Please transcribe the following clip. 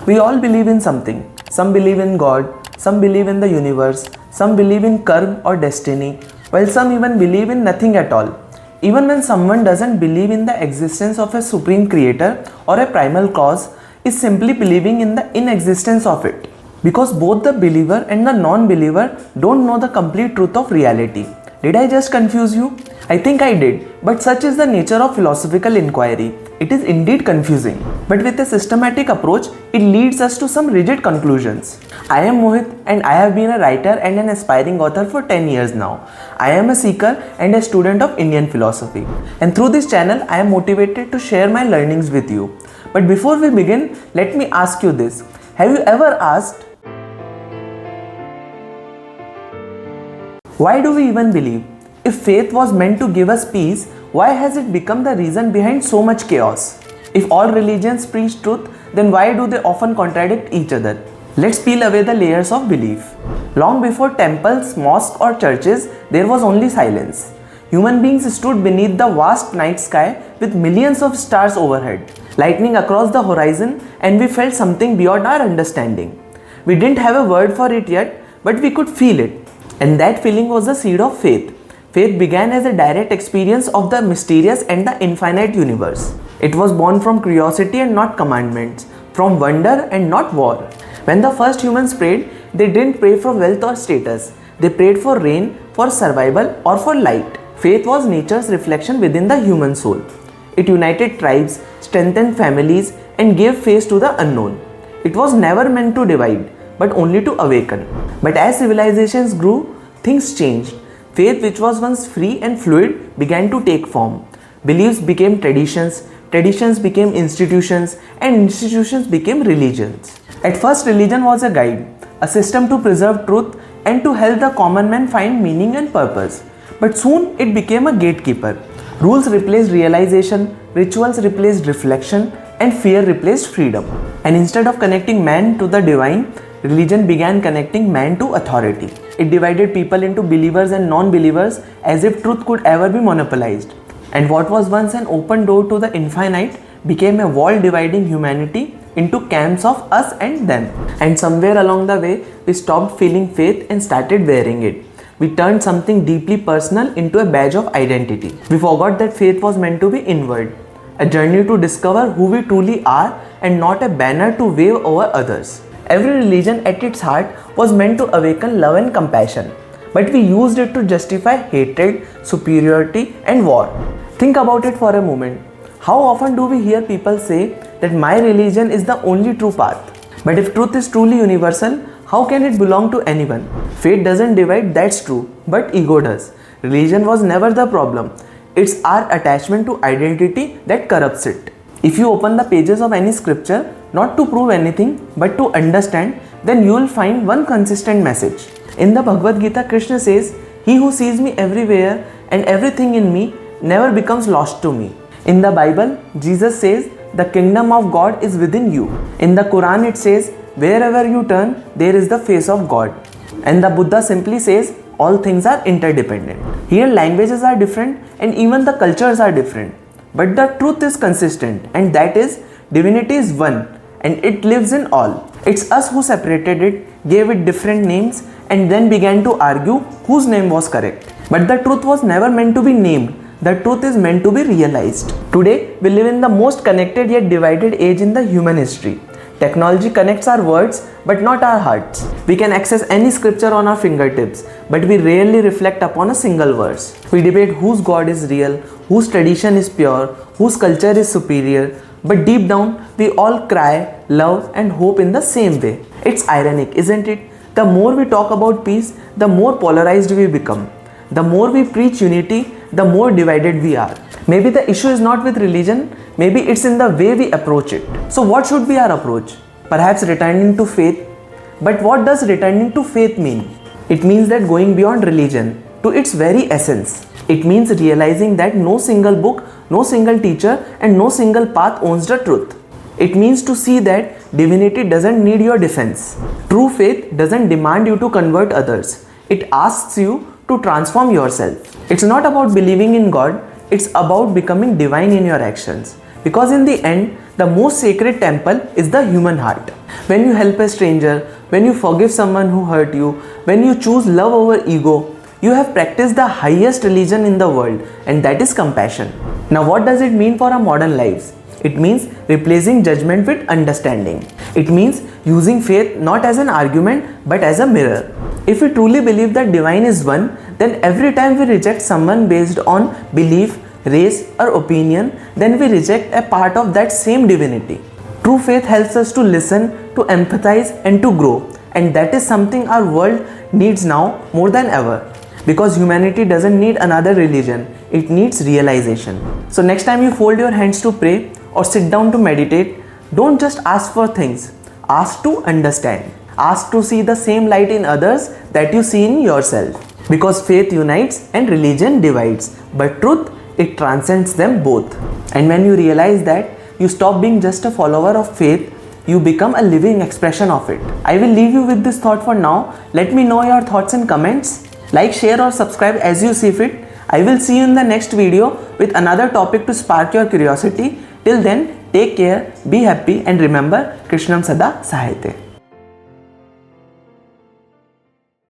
We all believe in something. Some believe in God, some believe in the universe, some believe in karma or destiny, while some even believe in nothing at all. Even when someone doesn't believe in the existence of a supreme creator or a primal cause, is simply believing in the inexistence of it. Because both the believer and the non-believer don't know the complete truth of reality. Did I just confuse you? I think I did, but such is the nature of philosophical inquiry. It is indeed confusing, but with a systematic approach, it leads us to some rigid conclusions. I am Mohit and I have been a writer and an aspiring author for 10 years now. I am a seeker and a student of Indian philosophy. And through this channel, I am motivated to share my learnings with you. But before we begin, let me ask you this. Have you ever asked, why do we even believe? If faith was meant to give us peace, why has it become the reason behind so much chaos? If all religions preach truth, then why do they often contradict each other? Let's peel away the layers of belief. Long before temples, mosques or churches, there was only silence. Human beings stood beneath the vast night sky with millions of stars overhead, lightning across the horizon, and we felt something beyond our understanding. We didn't have a word for it yet, but we could feel it. And that feeling was the seed of faith. Faith began as a direct experience of the mysterious and the infinite universe. It was born from curiosity and not commandments, from wonder and not war. When the first humans prayed, they didn't pray for wealth or status. They prayed for rain, for survival, or for light. Faith was nature's reflection within the human soul. It united tribes, strengthened families, and gave face to the unknown. It was never meant to divide, but only to awaken. But as civilizations grew, things changed. Faith, which was once free and fluid, began to take form. Beliefs became traditions, traditions became institutions, and institutions became religions. At first, religion was a guide, a system to preserve truth and to help the common man find meaning and purpose. But soon it became a gatekeeper. Rules replaced realization, rituals replaced reflection, and fear replaced freedom. And instead of connecting man to the divine, religion began connecting man to authority. It divided people into believers and non-believers as if truth could ever be monopolized. And what was once an open door to the infinite became a wall dividing humanity into camps of us and them. And somewhere along the way, we stopped feeling faith and started wearing it. We turned something deeply personal into a badge of identity. We forgot that faith was meant to be inward, a journey to discover who we truly are and not a banner to wave over others. Every religion at its heart was meant to awaken love and compassion, but we used it to justify hatred, superiority, and war. Think about it for a moment. How often do we hear people say that my religion is the only true path? But if truth is truly universal, how can it belong to anyone? Faith doesn't divide, that's true, but ego does. Religion was never the problem. It's our attachment to identity that corrupts it. If you open the pages of any scripture, not to prove anything, but to understand, then you will find one consistent message. In the Bhagavad Gita, Krishna says, "He who sees me everywhere and everything in me never becomes lost to me." In the Bible, Jesus says, "The kingdom of God is within you." In the Quran, it says, "Wherever you turn, there is the face of God." And the Buddha simply says, "All things are interdependent." Here, languages are different and even the cultures are different. But the truth is consistent, and that is, divinity is one, and it lives in all. It's us who separated it, gave it different names, and then began to argue whose name was correct. But the truth was never meant to be named. The truth is meant to be realized. Today, we live in the most connected yet divided age in the human history. Technology connects our words, but not our hearts. We can access any scripture on our fingertips, but we rarely reflect upon a single verse. We debate whose God is real, whose tradition is pure, whose culture is superior, but deep down, we all cry, love, and hope in the same way. It's ironic, isn't it? The more we talk about peace, the more polarized we become. The more we preach unity, the more divided we are. Maybe the issue is not with religion, maybe it's in the way we approach it. So what should be our approach? Perhaps returning to faith. But what does returning to faith mean? It means that going beyond religion to its very essence. It means realizing that no single book, no single teacher, and no single path owns the truth. It means to see that divinity doesn't need your defense. True faith doesn't demand you to convert others. It asks you to transform yourself. It's not about believing in God, it's about becoming divine in your actions. Because in the end, the most sacred temple is the human heart. When you help a stranger, when you forgive someone who hurt you, when you choose love over ego, you have practiced the highest religion in the world, and that is compassion. Now, what does it mean for our modern lives? It means replacing judgment with understanding. It means using faith not as an argument but as a mirror. If we truly believe that divine is one, then every time we reject someone based on belief, race, or opinion, then we reject a part of that same divinity. True faith helps us to listen, to empathize, and to grow. And that is something our world needs now more than ever. Because humanity doesn't need another religion, it needs realization. So next time you fold your hands to pray or sit down to meditate, don't just ask for things, ask to understand. Ask to see the same light in others that you see in yourself. Because faith unites and religion divides, but truth, it transcends them both. And when you realize that, you stop being just a follower of faith, you become a living expression of it. I will leave you with this thought for now. Let me know your thoughts in comments. Like, share or subscribe as you see fit. I will see you in the next video with another topic to spark your curiosity. Till then, take care, be happy, and remember, Krishnam Sada Sahayate.